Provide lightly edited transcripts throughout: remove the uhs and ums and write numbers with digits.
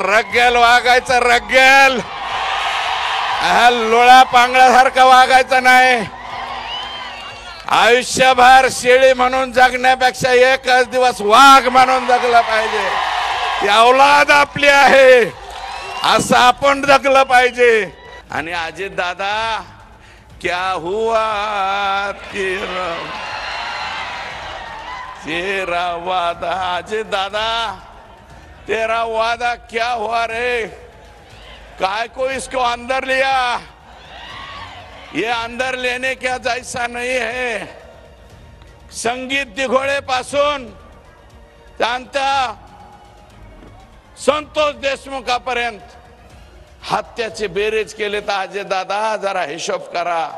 रग्गल वागायचं, रग्गल लोळा पांगळ्यासारखं वागायचं नाही. आयुष्यभर शेळी म्हणून जगण्यापेक्षा एकच दिवस वाघ म्हणून जगलं पाहिजे. ती औलाद आपली आहे असं आपण जगलं पाहिजे. आणि अजित दादा, क्या हुआ तेरा वादा, अजित दादा तेरा वादा क्या हुआ रे? काय को इसको अंदर लिया? ये अंदर लेने क्या जैसा नहीं है. संगीत दिघोळे पासून त्यांचा संतोष देशमुखापर्यंत हत्याची बेरीज केली तर अजय दादा जरा हिशोब करा.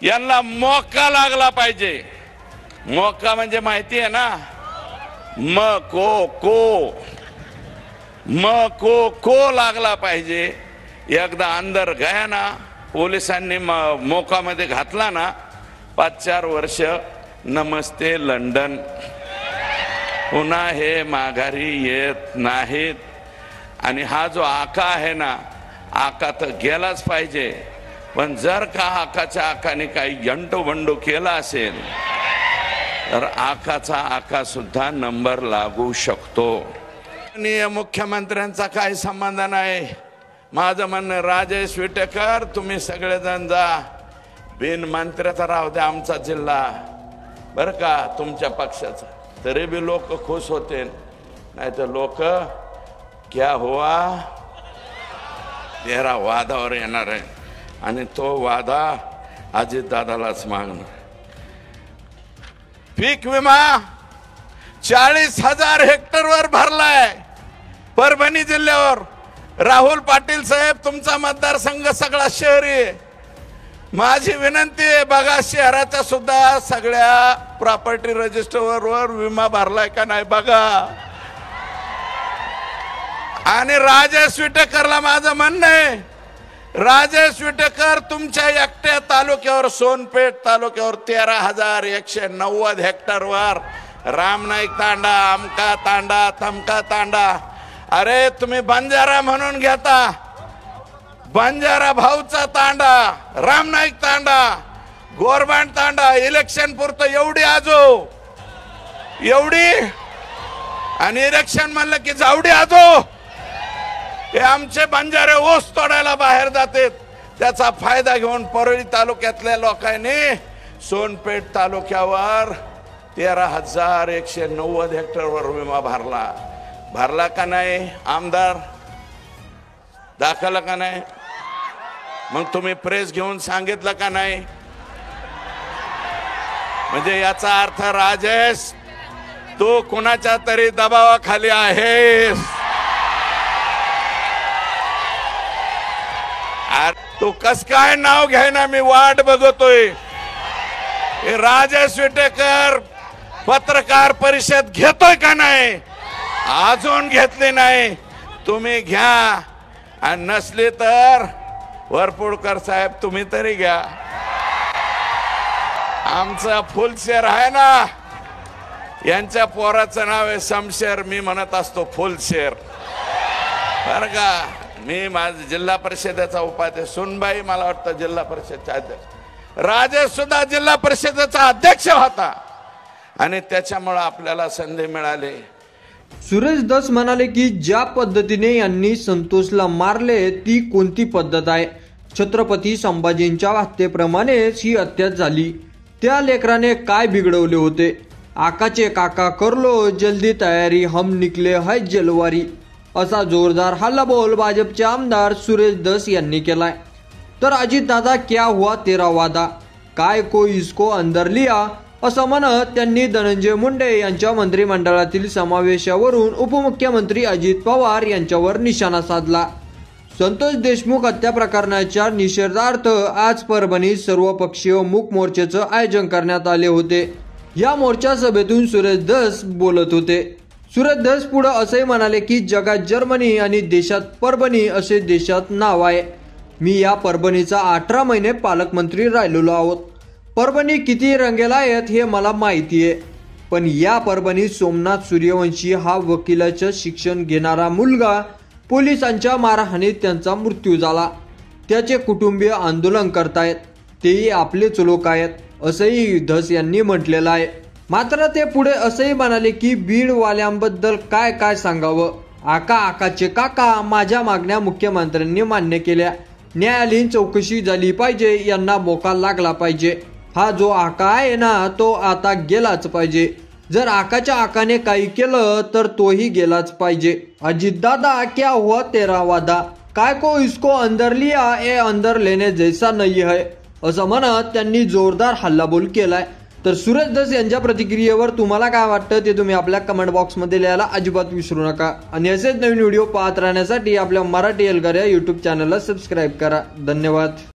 यांना मौका लागला पाहिजे. मौका म्हणजे माहिती आहे ना, को लागला पाहिजे. एकदा अंदर गया ना, पोलिसांनी मोकामध्ये घातला ना, 5-4 वर्ष नमस्ते लंडन. पुन्हा हे माघारी येत नाहीत. आणि हा जो आका आहे ना, आका तर गेलाच पाहिजे. पण जर का आकाच्या आकाने काही यंटोबंडो केला असेल तर आकाचा आका सुद्धा नंबर लागू शकतो. मुख्यमंत्र्यांचा काही संबंध नाही. माझं म्हणणं, राजेश विटेकर तुम्ही सगळेजण जा, बिन मंत्र्याचा राहू द्या आमचा जिल्हा बरं का, तुमच्या पक्षाचा. तरी बी लोक खुश होते. नाही तर लोक क्या हुआ तेरा वादावर येणार आहे. आणि तो वादा अजित दादालाच मागणार. पीक विमा 40,000 हेक्टरवर भरलाय परभणी जिल्ह्यावर. राहुल पाटील साहेब, तुमचा मतदारसंघ सगळा शहरी. माझी विनंती आहे, बघा शहराच्या सुद्धा सगळ्या प्रॉपर्टी रजिस्टरवर विमा भरलाय का नाही बघा. आणि राजेश विटेकरला माझं म्हणणं आहे, राजेश विटेकर तुमच्या एकट्या तालुक्यावर, सोनपेठ तालुक्यावर 13,190 हेक्टरवर रामनाईक तांडा, अमका तांडा, तमका तांडा. अरे तुम्ही बंजारा म्हणून घेता, बंजारा भाऊचा तांडा, रामनाईक तांडा, गोरबांड तांडा, इलेक्शन पुरतं एवढी आजो एवढी. आणि इलेक्शन म्हणलं की जावडी आजो. हे आमचे बंजारे ऊस तोडायला बाहेर जातात. त्याचा फायदा घेऊन परळी तालुक्यातल्या लोकांनी सोनपेठ तालुक्यावर 13,190 हेक्टरवर विमा भरला का नाही? आमदार दाखवला का नाही? मग तुम्ही प्रेस घेऊन सांगितलं का नाही? म्हणजे याचा अर्थ राजेश, तू कुणाच्या तरी दबावाखाली आहेस. तू कस काय नाव घ्यायना, मी वाट बघतोय. राजेश विटेकर पत्रकार परिषद घेतोय का नाही? अजून घेतली नाही. तुम्ही घ्या, आणि नसली तर वरपुडकर साहेब तुम्ही तरी घ्या. आमचा फुलशेर आहे ना, यांच्या पोराचं नाव आहे शमशेर. मी म्हणत असतो फुलशेर बरं का. मी माझं जिल्हा परिषदेचा उपाध्यक्ष, सुनबाई मला वाटतं जिल्हा परिषदचा अध्यक्ष, राजेश सुद्धा जिल्हा परिषदेचा अध्यक्ष होता. आणि त्याच्यामुळे आपल्याला संधी मिळाली. सुरेश धस म्हणाले की ज्या पद्धतीने यांनी संतोषला मारले ती कोणती पद्धत आहे? छत्रपती संभाजींच्या हत्येप्रमाणेच ही हत्या झाली. त्या लेकराने काय बिघडवले होते? आकाचे काका करलो जल्दी तयारी, हम निकले है जलवारी, असा जोरदार हल्लाबोल भाजपचे आमदार सुरेश धस यांनी केलाय. तर अजित दादा क्या हुआ तेरा वादा, काय को इसको अंदर लिया, असं म्हणत त्यांनी धनंजय मुंडे यांच्या मंत्रिमंडळातील समावेशावरून उपमुख्यमंत्री अजित पवार यांच्यावर निशाणा साधला. संतोष देशमुख हत्या प्रकरणाच्या निषेधार्थ आज परभणीत सर्वपक्षीय मूक मोर्चाचं आयोजन करण्यात आले होते. या मोर्चा सभेतून सुरेश धस बोलत होते. सुरेश धस पुढे असे म्हणाले की जगात जर्मनी आणि देशात परभणी असे देशात नाव आहे. मी या परभणीचा 18 महिने पालकमंत्री राहिलेलो आहोत. परभणी किती रंगेला आहेत हे मला माहिती आहे. पण या परभणीत सोमनाथ सूर्यवंशी हा वकिलाचं शिक्षण घेणारा मुलगा पोलिसांच्या मारहाणीत त्यांचा मृत्यू झाला. त्याचे कुटुंबीय आंदोलन करतायत, तेही आपलेच लोक आहेत असंही धस यांनी म्हटलेलं आहे. मात्र ते पुढे असंही म्हणाले की बीडवाल्यांबद्दल काय काय सांगावं. आकाचे काका, माझ्या मागण्या मुख्यमंत्र्यांनी मान्य केल्या. न्यायालयीन चौकशी झाली पाहिजे, यांना मोका लागला पाहिजे. हा जो आका आहे ना, तो आता गेलाच पाहिजे. जर आकाच्या आकाने काही केलं तर तोही गेलाच पाहिजे. अजित दादा, क्या हुआ तेरा वादा, काय को इसको अंदर लिया, ए अंदर लेने जैसा नहीं है, असं म्हणत त्यांनी जोरदार हल्लाबोल केलाय. तर सूरज धस यांच्या प्रतिक्रियेवर तुम्हाला काय वाटतं ते तुम्ही आपल्या कमेंट बॉक्समध्ये लिहायला अजिबात विसरू नका. आणि असेच नवीन व्हिडिओ पाहत राहण्यासाठी आपल्या मराठी एल्गार या यूट्यूब चॅनलला सबस्क्राईब करा. धन्यवाद.